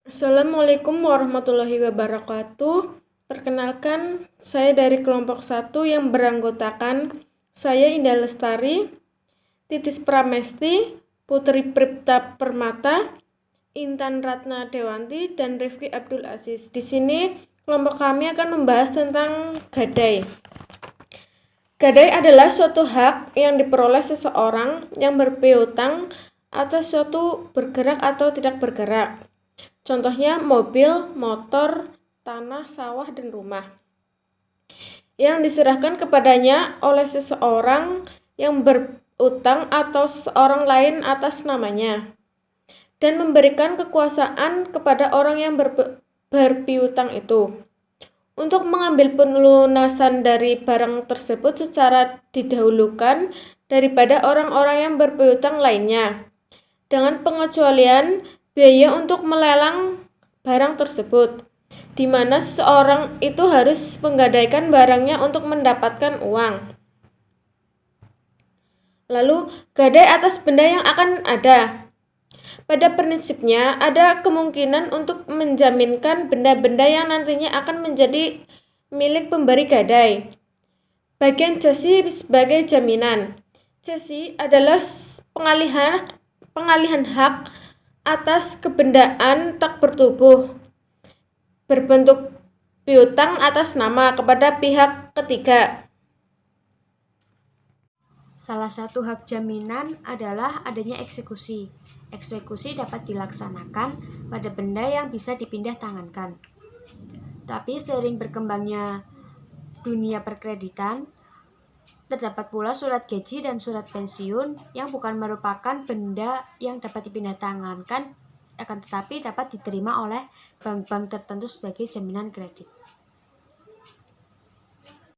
Assalamualaikum warahmatullahi wabarakatuh. Perkenalkan, saya dari kelompok 1 yang beranggotakan saya Indah Lestari, Titis Pramesti, Putri Pripta Permata, Intan Ratna Dewanti, dan Rifki Abdul Aziz. Di sini kelompok kami akan membahas tentang gadai. Gadai adalah suatu hak yang diperoleh seseorang yang berpiutang atas suatu bergerak atau tidak bergerak. Contohnya mobil, motor, tanah, sawah, dan rumah yang diserahkan kepadanya oleh seseorang yang berutang atau seseorang lain atas namanya dan memberikan kekuasaan kepada orang yang berpiutang itu untuk mengambil pelunasan dari barang tersebut secara didahulukan daripada orang-orang yang berpiutang lainnya, dengan pengecualian biaya untuk melelang barang tersebut, di mana seseorang itu harus menggadaikan barangnya untuk mendapatkan uang. Lalu, gadai atas benda yang akan ada. Pada prinsipnya, ada kemungkinan untuk menjaminkan benda-benda yang nantinya akan menjadi milik pemberi gadai. Bagian cesi sebagai jaminan. Cesi adalah pengalihan hak atas kebendaan tak bertubuh berbentuk piutang atas nama kepada pihak ketiga. Salah satu hak jaminan adalah adanya eksekusi. Eksekusi dapat dilaksanakan pada benda yang bisa dipindah tangankan. Tapi seiring berkembangnya dunia perkreditan, terdapat pula surat gaji dan surat pensiun yang bukan merupakan benda yang dapat dipindah tangankan, akan tetapi dapat diterima oleh bank-bank tertentu sebagai jaminan kredit.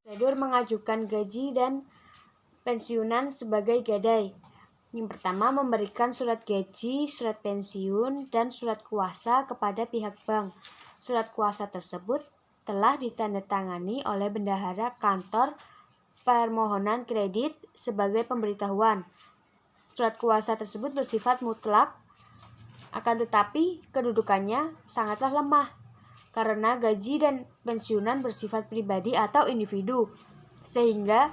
Prosedur mengajukan gaji dan pensiunan sebagai gadai. Yang pertama, memberikan surat gaji, surat pensiun, dan surat kuasa kepada pihak bank. Surat kuasa tersebut telah ditandatangani oleh bendahara kantor permohonan kredit sebagai pemberitahuan. Surat kuasa tersebut bersifat mutlak, akan tetapi kedudukannya sangatlah lemah karena gaji dan pensiunan bersifat pribadi atau individu, sehingga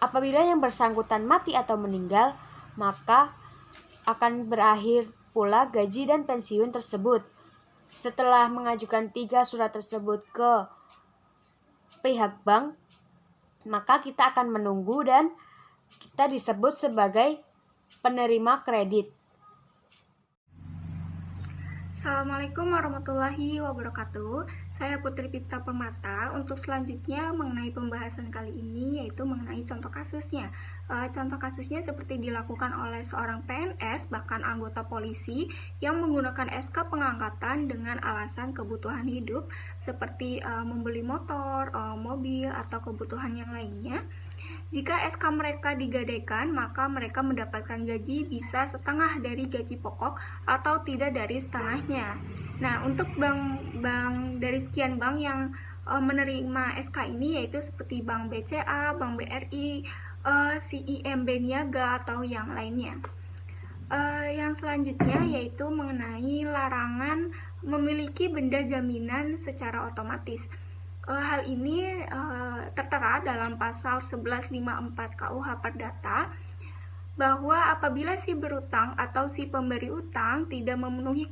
apabila yang bersangkutan mati atau meninggal, maka akan berakhir pula gaji dan pensiun tersebut. Setelah mengajukan 3 surat tersebut ke pihak bank, maka kita akan menunggu dan kita disebut sebagai penerima kredit. Assalamualaikum warahmatullahi wabarakatuh. Saya Putri Pripta Permata. Untuk selanjutnya mengenai pembahasan kali ini yaitu mengenai contoh kasusnya. Contoh kasusnya seperti dilakukan oleh seorang PNS bahkan anggota polisi yang menggunakan SK pengangkatan dengan alasan kebutuhan hidup seperti membeli motor, mobil atau kebutuhan yang lainnya. Jika SK mereka digadaikan, maka mereka mendapatkan gaji bisa setengah dari gaji pokok atau tidak dari setengahnya. Nah, untuk bank dari sekian bank yang menerima SK ini yaitu seperti Bank BCA, Bank BRI, CIMB Niaga atau yang lainnya. Yang selanjutnya yaitu mengenai larangan memiliki benda jaminan secara otomatis. Hal ini tertera dalam pasal 1154 KUH Perdata bahwa apabila si berutang atau si pemberi utang tidak memenuhi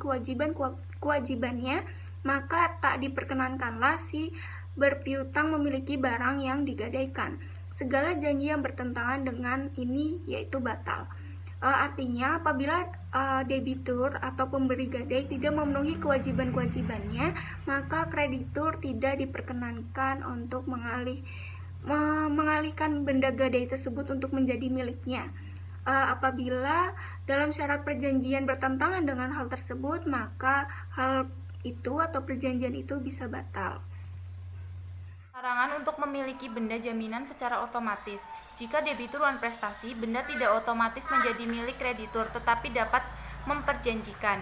kewajibannya, maka tak diperkenankanlah si berpiutang memiliki barang yang digadaikan. Segala janji yang bertentangan dengan ini yaitu batal. Artinya apabila debitur atau pemberi gadai tidak memenuhi kewajiban-kewajibannya, maka kreditur tidak diperkenankan untuk mengalihkan benda gadai tersebut untuk menjadi miliknya. Apabila dalam syarat perjanjian bertentangan dengan hal tersebut, maka hal itu atau perjanjian itu bisa batal. Larangan untuk memiliki benda jaminan secara otomatis. Jika debitur wan prestasi, benda tidak otomatis menjadi milik kreditur, tetapi dapat memperjanjikan.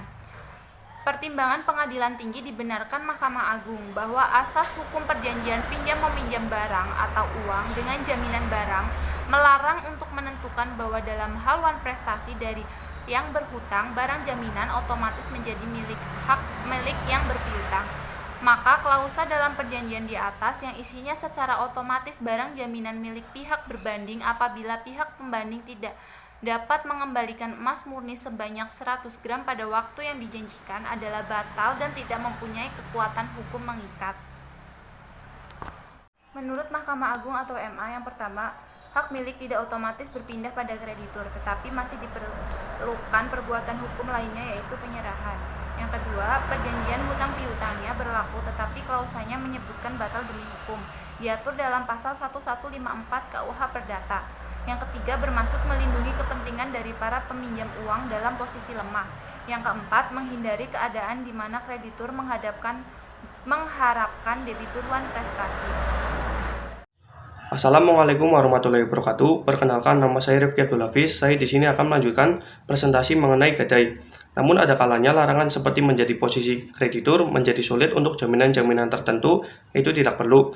Pertimbangan Pengadilan Tinggi dibenarkan Mahkamah Agung bahwa asas hukum perjanjian pinjam meminjam barang atau uang dengan jaminan barang melarang untuk menentukan bahwa dalam hal wan prestasi dari yang berhutang, barang jaminan otomatis menjadi hak milik yang berpiutang. Maka klausa dalam perjanjian di atas yang isinya secara otomatis barang jaminan milik pihak berbanding apabila pihak pembanding tidak dapat mengembalikan emas murni sebanyak 100 gram pada waktu yang dijanjikan adalah batal dan tidak mempunyai kekuatan hukum mengikat. Menurut Mahkamah Agung atau MA, yang pertama, hak milik tidak otomatis berpindah pada kreditur, tetapi masih diperlukan perbuatan hukum lainnya yaitu penyerahan. Yang kedua, perjanjian hutang piutangnya berlaku tetapi klausanya menyebutkan batal demi hukum, diatur dalam pasal 1154 KUH Perdata. Yang ketiga, bermaksud melindungi kepentingan dari para peminjam uang dalam posisi lemah. Yang keempat, menghindari keadaan di mana kreditur mengharapkan debitur wan prestasi. Assalamualaikum warahmatullahi wabarakatuh. Perkenalkan, nama saya Rifki Abdul Hafiz. Saya di sini akan melanjutkan presentasi mengenai gadai. Namun ada kalanya larangan seperti menjadi posisi kreditur menjadi sulit untuk jaminan-jaminan tertentu itu tidak perlu.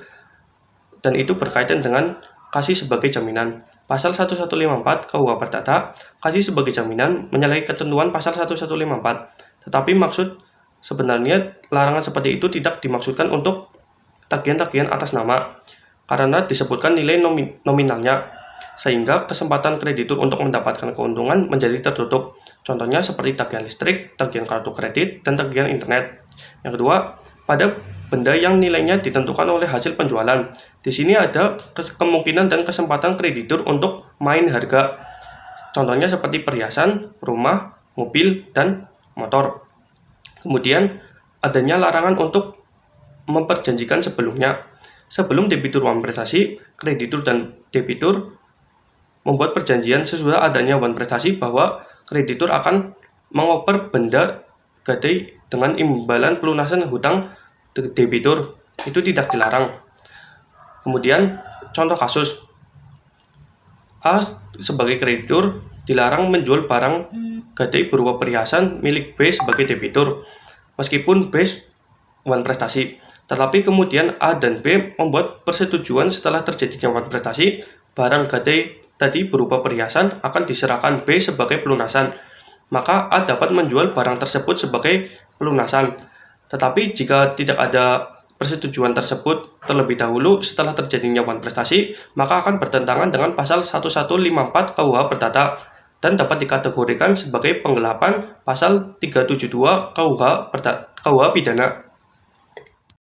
Dan itu berkaitan dengan kasih sebagai jaminan. Pasal 1154 KUH Perdata, kasih sebagai jaminan menyalahi ketentuan pasal 1154. Tetapi maksud sebenarnya larangan seperti itu tidak dimaksudkan untuk tagihan-tagihan atas nama, karena disebutkan nilai nominalnya, sehingga kesempatan kreditur untuk mendapatkan keuntungan menjadi tertutup. Contohnya seperti tagihan listrik, tagihan kartu kredit, dan tagihan internet. Yang kedua, pada benda yang nilainya ditentukan oleh hasil penjualan. Di sini ada kemungkinan dan kesempatan kreditur untuk main harga. Contohnya seperti perhiasan, rumah, mobil, dan motor. Kemudian, adanya larangan untuk memperjanjikan sebelumnya. Sebelum debitur wan prestasi, kreditur dan debitur membuat perjanjian sesudah adanya wan prestasi bahwa kreditur akan mengoper benda gadai dengan imbalan pelunasan hutang debitur. Itu tidak dilarang. Kemudian, contoh kasus. A sebagai kreditur dilarang menjual barang gadai berupa perhiasan milik B sebagai debitur, meskipun B wan prestasi. Tetapi kemudian A dan B membuat persetujuan setelah terjadinya wan prestasi, barang gadai tadi berupa perhiasan akan diserahkan B sebagai pelunasan. Maka A dapat menjual barang tersebut sebagai pelunasan. Tetapi jika tidak ada persetujuan tersebut terlebih dahulu setelah terjadinya wan prestasi, maka akan bertentangan dengan pasal 1154 KUH Perdata dan dapat dikategorikan sebagai penggelapan pasal 372 KUH Pidana.